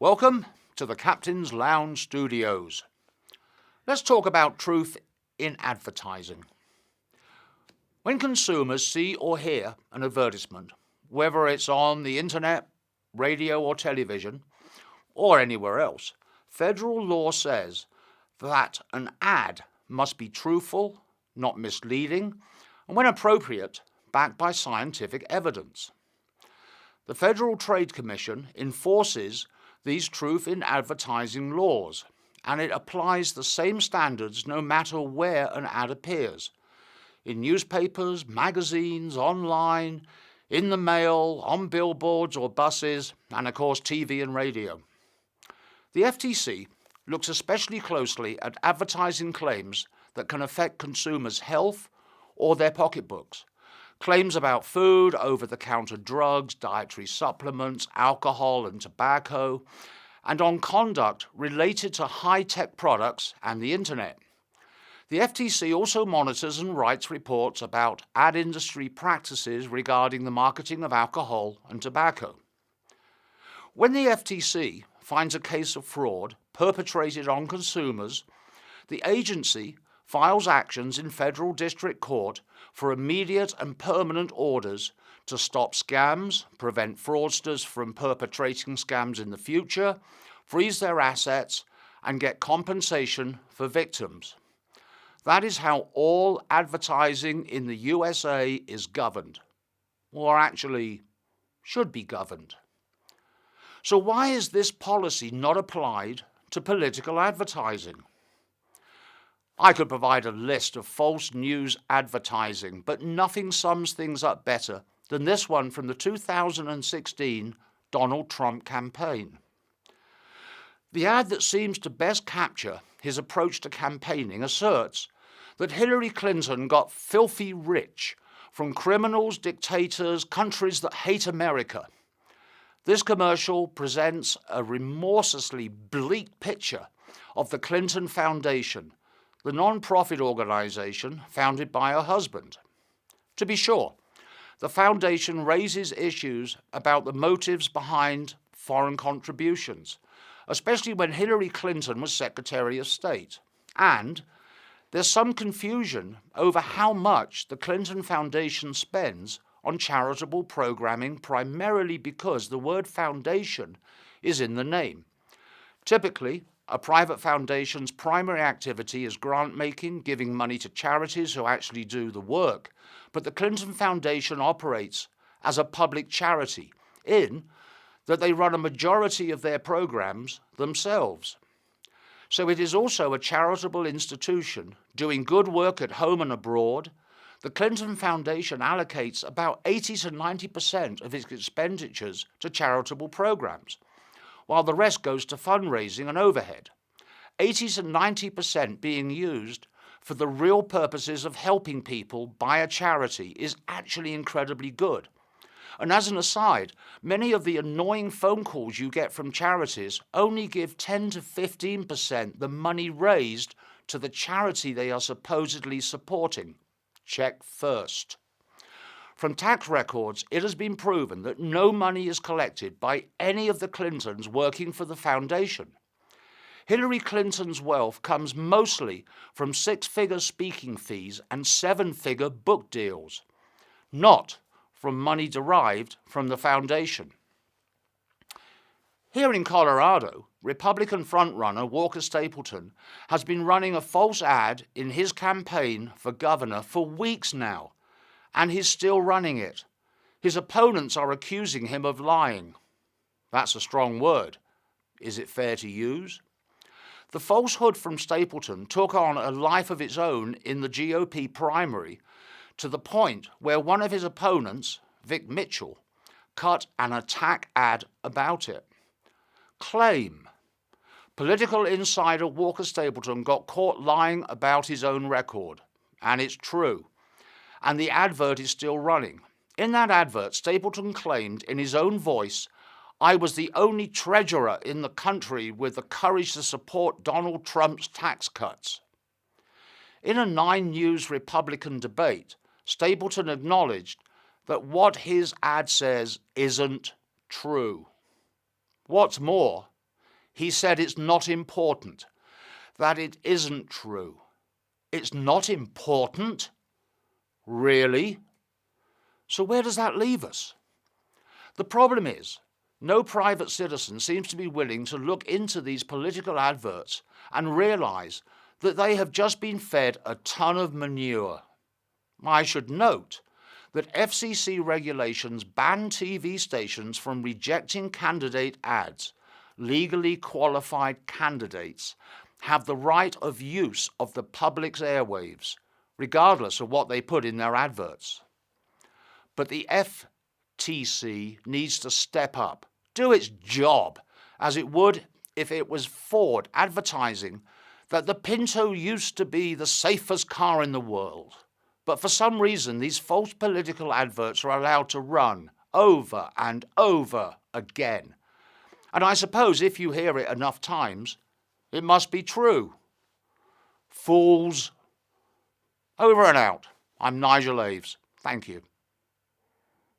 Welcome to the Captain's Lounge Studios. Let's talk about truth in advertising. When consumers see or hear an advertisement, whether it's on the internet, radio or television, or anywhere else, federal law says that an ad must be truthful, not misleading, and when appropriate, backed by scientific evidence. The Federal Trade Commission enforces these truth in advertising laws, and it applies the same standards no matter where an ad appears. In newspapers, magazines, online, in the mail, on billboards or buses, and of course TV and radio. The FTC looks especially closely at advertising claims that can affect consumers' health or their pocketbooks. Claims about food, over-the-counter drugs, dietary supplements, alcohol and tobacco, and on conduct related to high-tech products and the internet. The FTC also monitors and writes reports about ad industry practices regarding the marketing of alcohol and tobacco. When the FTC finds a case of fraud perpetrated on consumers, the agency files actions in federal district court for immediate and permanent orders to stop scams, prevent fraudsters from perpetrating scams in the future, freeze their assets, and get compensation for victims. That is how all advertising in the USA is governed, or actually should be governed. So why is this policy not applied to political advertising? I could provide a list of false news advertising, but nothing sums things up better than this one from the 2016 Donald Trump campaign. The ad that seems to best capture his approach to campaigning asserts that Hillary Clinton got filthy rich from criminals, dictators, countries that hate America. This commercial presents a remorselessly bleak picture of the Clinton Foundation, the non-profit organization founded by her husband. To be sure, the foundation raises issues about the motives behind foreign contributions, especially when Hillary Clinton was Secretary of State. And there's some confusion over how much the Clinton Foundation spends on charitable programming, primarily because the word foundation is in the name. Typically, a private foundation's primary activity is grant-making, giving money to charities who actually do the work. But the Clinton Foundation operates as a public charity in that they run a majority of their programs themselves. So it is also a charitable institution doing good work at home and abroad. The Clinton Foundation allocates about 80 to 90% of its expenditures to charitable programs, while the rest goes to fundraising and overhead, 80 to 90% being used for the real purposes of helping people by a charity is actually incredibly good. And as an aside, many of the annoying phone calls you get from charities only give 10 to 15% the money raised to the charity they are supposedly supporting. Check first. From tax records, it has been proven that no money is collected by any of the Clintons working for the foundation. Hillary Clinton's wealth comes mostly from six-figure speaking fees and seven-figure book deals, not from money derived from the foundation. Here in Colorado, Republican frontrunner Walker Stapleton has been running a false ad in his campaign for governor for weeks now, and he's still running it. His opponents are accusing him of lying. That's a strong word. Is it fair to use? The falsehood from Stapleton took on a life of its own in the GOP primary, to the point where one of his opponents, Vic Mitchell, cut an attack ad about it. Claim. Political insider Walker Stapleton got caught lying about his own record, and it's true. And the advert is still running. In that advert, Stapleton claimed in his own voice, "I was the only treasurer in the country with the courage to support Donald Trump's tax cuts." In a 9 News Republican debate, Stapleton acknowledged that what his ad says isn't true. What's more, He said it's not important, that it isn't true. It's not important? Really? So where does that leave us? The problem is, no private citizen seems to be willing to look into these political adverts and realise that they have just been fed a ton of manure. I should note that FCC regulations ban TV stations from rejecting candidate ads. Legally qualified candidates have the right of use of the public's airwaves, regardless of what they put in their adverts. But the FTC needs to step up, do its job, as it would if it was Ford advertising that the Pinto used to be the safest car in the world. But for some reason, these false political adverts are allowed to run over and over again. And I suppose if you hear it enough times, it must be true. Fools. Over and out. I'm Nigel Aves. Thank you.